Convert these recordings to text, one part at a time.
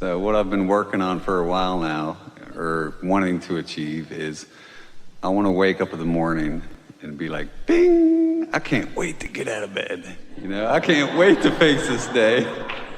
So what I've been working on for a while now, or wanting to achieve, is I want to wake up in the morning and be like, bing, I can't wait to get out of bed. I can't wait to face this day.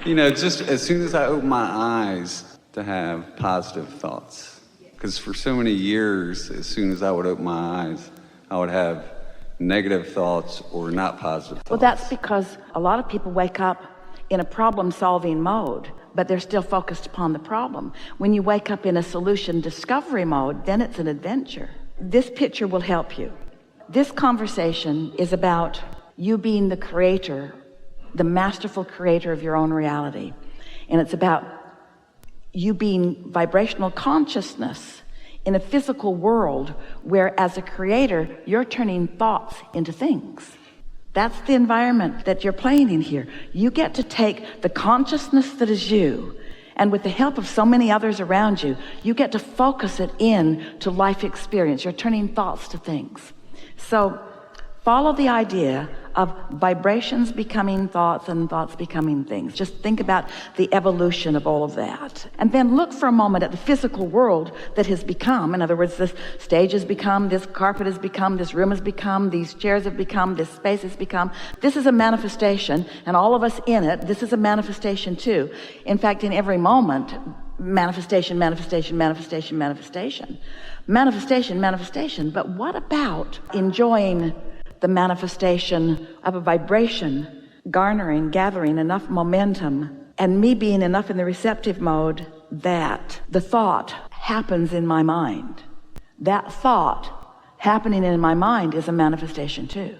Just as soon as I open my eyes, to have positive thoughts. Because for so many years, as soon as I would open my eyes, I would have negative thoughts or not positive thoughts. Well, that's because a lot of people wake up in a problem-solving mode, but they're still focused upon the problem. When you wake up in a solution discovery mode, then it's an adventure. This picture will help you. This conversation is about you being the creator, the masterful creator of your own reality. And it's about you being vibrational consciousness in a physical world where, as a creator, you're turning thoughts into things. That's the environment that you're playing in here. You get to take the consciousness that is you, and with the help of so many others around you, you get to focus it in to life experience. You're turning thoughts to things. So follow the idea of vibrations becoming thoughts and thoughts becoming things. Just think about the evolution of all of that. And then look for a moment at the physical world that has become. In other words, this stage has become, this carpet has become, this room has become, these chairs have become, this space has become. This is a manifestation, and all of us in it, this is a manifestation too. In fact, in every moment, manifestation, manifestation, manifestation, manifestation. Manifestation, manifestation. But what about enjoying the manifestation of a vibration, gathering enough momentum, and me being enough in the receptive mode that the thought happens in my mind. That thought happening in my mind is a manifestation too.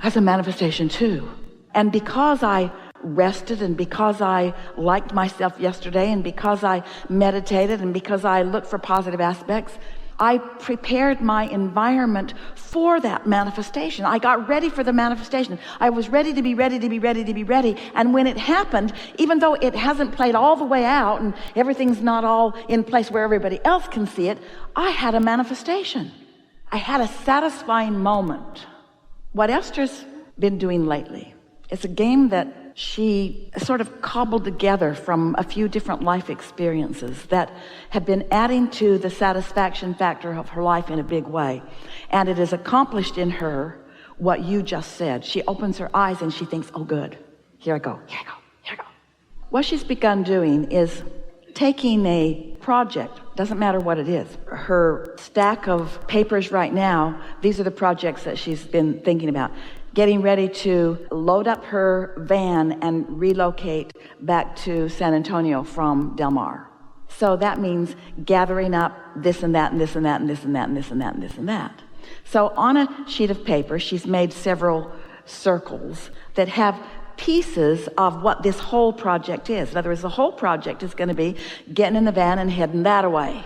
That's a manifestation too. And because I rested, and because I liked myself yesterday, and because I meditated, and because I looked for positive aspects, I prepared my environment for that manifestation. I got ready for the manifestation. I was ready to be ready to be ready to be ready. And when it happened, even though it hasn't played all the way out and everything's not all in place where everybody else can see it, I had a manifestation. I had a satisfying moment. What Esther's been doing lately, it's a game that she sort of cobbled together from a few different life experiences that have been adding to the satisfaction factor of her life in a big way. And it has accomplished in her what you just said. She opens her eyes and she thinks, oh good, here I go, here I go, here I go. What she's begun doing is taking a project, doesn't matter what it is. Her stack of papers right now, these are the projects that she's been thinking about. Getting ready to load up her van and relocate back to San Antonio from Del Mar. So that means gathering up this and that and this and that and this and that and this and that and this and that. So on a sheet of paper, she's made several circles that have pieces of what this whole project is. In other words, the whole project is going to be getting in the van and heading that away.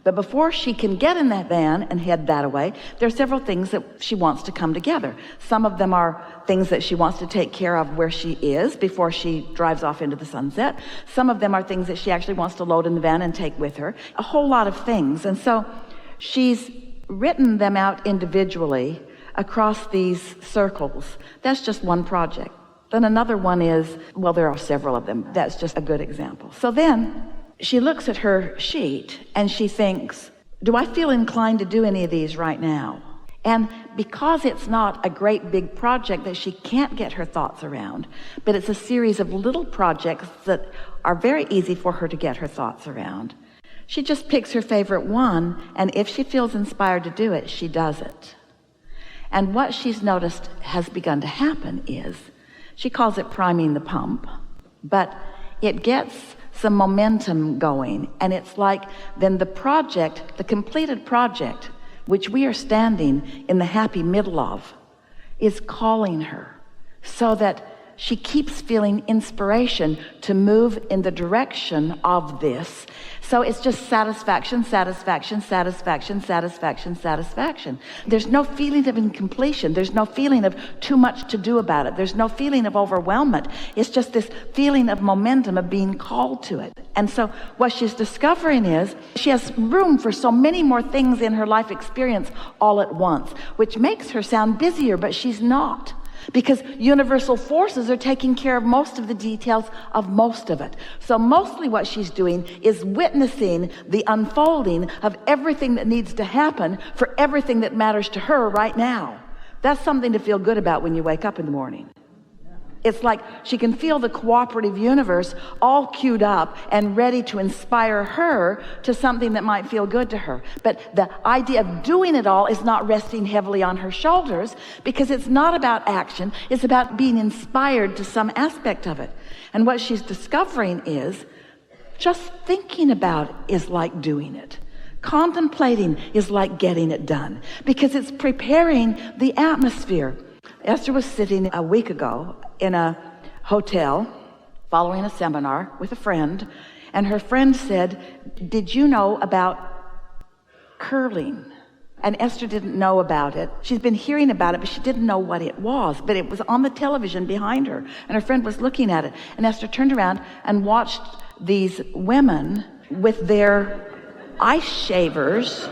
But before she can get in that van and head that away, there are several things that she wants to come together. Some of them are things that she wants to take care of where she is before she drives off into the sunset. Some of them are things that she actually wants to load in the van and take with her. A whole lot of things. And so she's written them out individually across these circles. That's just one project. Then another one is, well, there are several of them. That's just a good example. So then she looks at her sheet and she thinks, do I feel inclined to do any of these right now? And because it's not a great big project that she can't get her thoughts around, but it's a series of little projects that are very easy for her to get her thoughts around, she just picks her favorite one, and if she feels inspired to do it, she does it. And what she's noticed has begun to happen is, she calls it priming the pump, but it gets some momentum going, and it's like then the project, the completed project, which we are standing in the happy middle of, is calling her so that she keeps feeling inspiration to move in the direction of this. So it's just satisfaction, satisfaction, satisfaction, satisfaction, satisfaction. There's no feeling of incompletion. There's no feeling of too much to do about it. There's no feeling of overwhelmment. It's just this feeling of momentum of being called to it. And so what she's discovering is she has room for so many more things in her life experience all at once, which makes her sound busier, but she's not. because universal forces are taking care of most of the details of most of it. So mostly what she's doing is witnessing the unfolding of everything that needs to happen for everything that matters to her right now. That's something to feel good about when you wake up in the morning. It's like she can feel the cooperative universe all queued up and ready to inspire her to something that might feel good to her. But the idea of doing it all is not resting heavily on her shoulders, because it's not about action. It's about being inspired to some aspect of it. And what she's discovering is just thinking about it is like doing it. Contemplating is like getting it done, because it's preparing the atmosphere. Esther was sitting a week ago in a hotel following a seminar with a friend, and her friend said, "Did you know about curling?" And Esther didn't know about it. She'd been hearing about it, but she didn't know what it was. But it was on the television behind her, and her friend was looking at it. And Esther turned around and watched these women with their ice shavers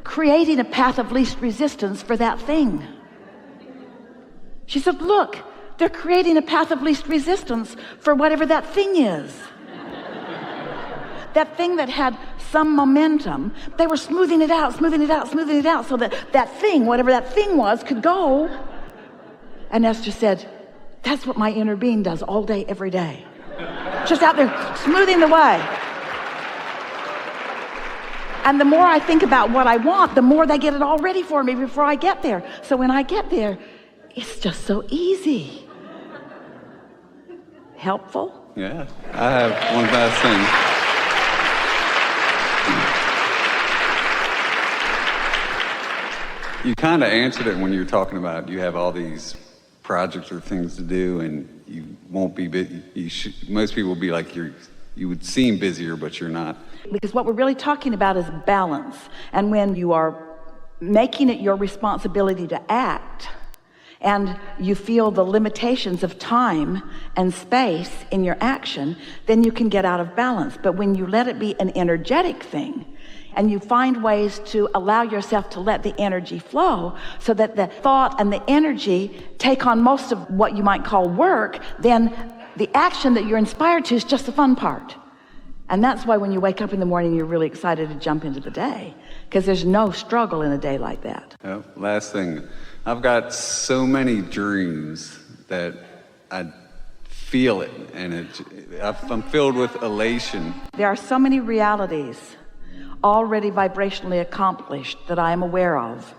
creating a path of least resistance for that thing. She said, "Look, they're creating a path of least resistance for whatever that thing is." That thing that had some momentum, they were smoothing it out so that that thing, whatever that thing was, could go. And Esther said, "That's what my inner being does all day, every day. Just out there smoothing the way. And the more I think about what I want, the more they get it all ready for me before I get there. So when I get there, it's just so easy." Helpful? Yeah. I have one last thing. You kind of answered it when you were talking about you have all these projects or things to do, and you won't be busy. Most people will be like you would seem busier, but you're not. Because what we're really talking about is balance. And when you are making it your responsibility to act, and you feel the limitations of time and space in your action, then you can get out of balance. But when you let it be an energetic thing, and you find ways to allow yourself to let the energy flow so that the thought and the energy take on most of what you might call work, then the action that you're inspired to is just the fun part. And that's why when you wake up in the morning, you're really excited to jump into the day, because there's no struggle in a day like that. Last thing. I've got so many dreams that I feel it, and I'm filled with elation. There are so many realities already vibrationally accomplished that I am aware of.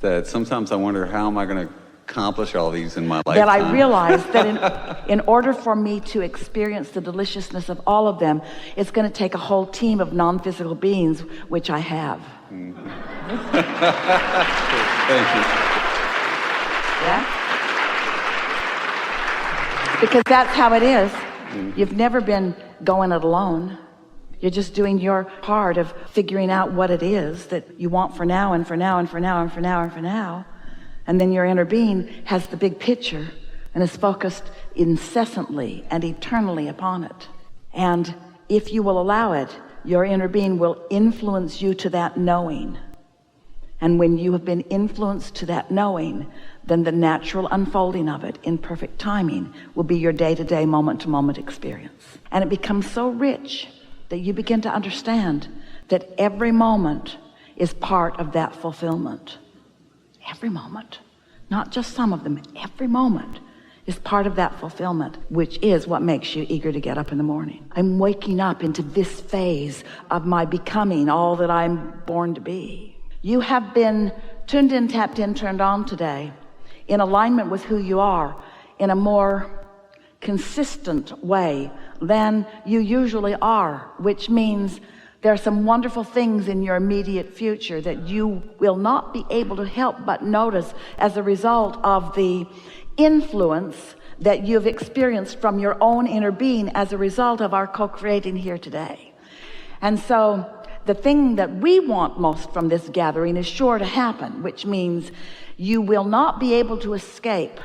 That sometimes I wonder, how am I going to accomplish all these in my lifetime? That I realize that in order for me to experience the deliciousness of all of them, it's going to take a whole team of non-physical beings, which I have. Mm-hmm. Thank you. Yeah? Because that's how it is. You've never been going it alone. You're just doing your part of figuring out what it is that you want for now and for now and for now and for now and for now. And then your inner being has the big picture and is focused incessantly and eternally upon it. And if you will allow it, your inner being will influence you to that knowing. And when you have been influenced to that knowing, then the natural unfolding of it in perfect timing will be your day-to-day, moment-to-moment experience. And it becomes so rich that you begin to understand that every moment is part of that fulfillment. Every moment, not just some of them, every moment is part of that fulfillment, which is what makes you eager to get up in the morning. I'm waking up into this phase of my becoming all that I'm born to be. You have been tuned in, tapped in, turned on today in alignment with who you are in a more consistent way than you usually are, which means there are some wonderful things in your immediate future that you will not be able to help but notice as a result of the influence that you've experienced from your own inner being as a result of our co-creating here today. And so the thing that we want most from this gathering is sure to happen, which means you will not be able to escape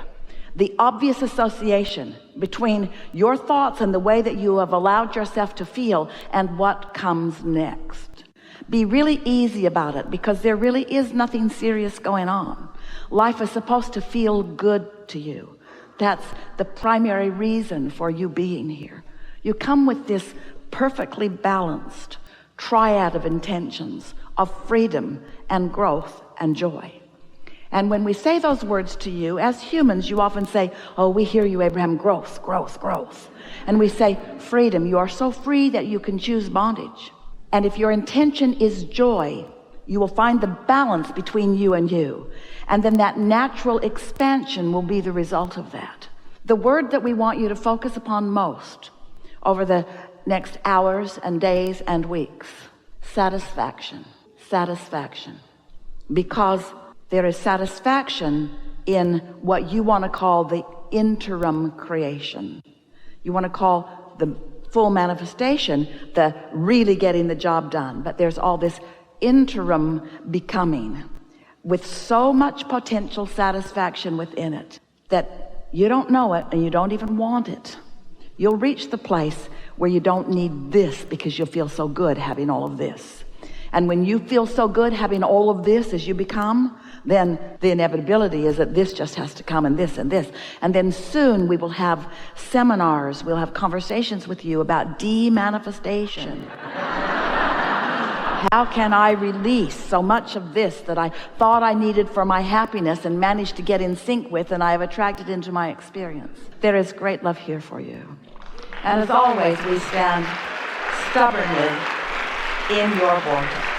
the obvious association between your thoughts and the way that you have allowed yourself to feel and what comes next. Be really easy about it, because there really is nothing serious going on. Life is supposed to feel good to you. That's the primary reason for you being here. You come with this perfectly balanced triad of intentions of freedom and growth and joy. And when we say those words to you, as humans, you often say, oh, we hear you, Abraham, growth, growth, growth. And we say, freedom, you are so free that you can choose bondage. And if your intention is joy, you will find the balance between you and you. And then that natural expansion will be the result of that. The word that we want you to focus upon most over the next hours and days and weeks, satisfaction, satisfaction. Because there is satisfaction in what you want to call the interim creation. You want to call the full manifestation the really getting the job done. But there's all this interim becoming with so much potential satisfaction within it that you don't know it and you don't even want it. You'll reach the place where you don't need this because you'll feel so good having all of this. And when you feel so good having all of this as you become, then the inevitability is that this just has to come and this and this. And then soon we will have seminars, we'll have conversations with you about demanifestation. How can I release so much of this that I thought I needed for my happiness and managed to get in sync with and I have attracted into my experience? There is great love here for you. And as always, we stand stubbornly in your vortex.